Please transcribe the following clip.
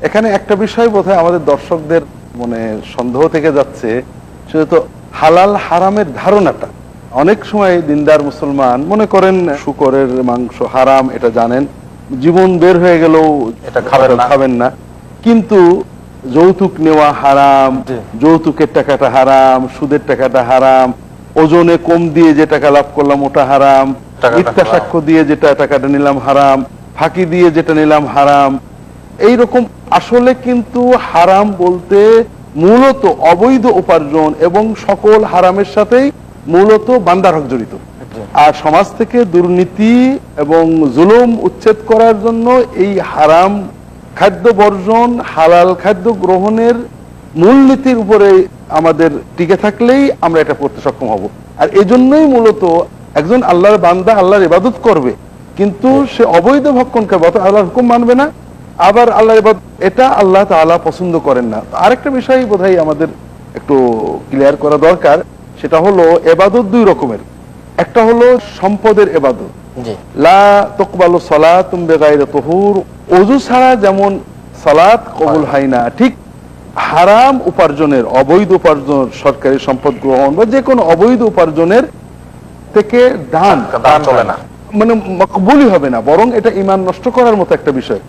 এখানে একটা বিষয় বোধহয় আমাদের দর্শকদের মনে সন্দেহ থেকে যাচ্ছে, সেটা তো হালাল হারামের ধারণাটা। অনেক সময় দিনদার মুসলমান মনে করেন শূকরের মাংস হারাম, এটা জানেন, জীবন বের হয়ে গেলেও এটা খাবেন না, কিন্তু যৌতুক নেওয়া হারাম, যৌতুকের টাকাটা হারাম, সুদের টাকাটা হারাম, ওজনে কম দিয়ে যে টাকা লাভ করলাম ওটা হারাম, মিথ্যা সাক্ষ্য দিয়ে যেটা টাকাটা নিলাম হারাম, ফাঁকি দিয়ে যেটা নিলাম হারাম। এইরকম আসলে কিন্তু হারাম বলতে মূলত অবৈধ উপার্জন এবং সকল হারামের সাথেই মূলত বান্দার হক জড়িত। আর সমাজ থেকে দুর্নীতি এবং জুলুম উচ্ছেদ করার জন্য এই হারাম খাদ্য বর্জন, হালাল খাদ্য গ্রহণের মূলনীতির উপরে আমাদের টিকে থাকলেই আমরা এটা করতে সক্ষম হব। আর এজন্যই মূলত একজন আল্লাহর বান্দা আল্লাহর ইবাদত করবে, কিন্তু সে অবৈধ ভক্ষণ করবে, অত আল্লাহর হুকুম মানবে না, আবার আল্লাহর ইবাদত, এটা আল্লাহ তাআলা পছন্দ করেন না। আরেকটা বিষয় বোধহয় আমাদের একটু ক্লিয়ার করা দরকার, সেটা হলো ইবাদত দুই রকমের। একটা হলো সম্পদের ইবাদত, লা তুকবালু সালাতুম বিগাইরি তুহুর, ওযু ছাড়া যেমন সালাত কবুল হয় না, ঠিক হারাম উপার্জনের, অবৈধ উপার্জন, সরকারি সম্পদ গ্রহণ বা যে কোনো অবৈধ উপার্জনের থেকে দান চলে না, মানে মকবুলই হবে না, বরং এটা ঈমান নষ্ট করার মতো একটা বিষয়।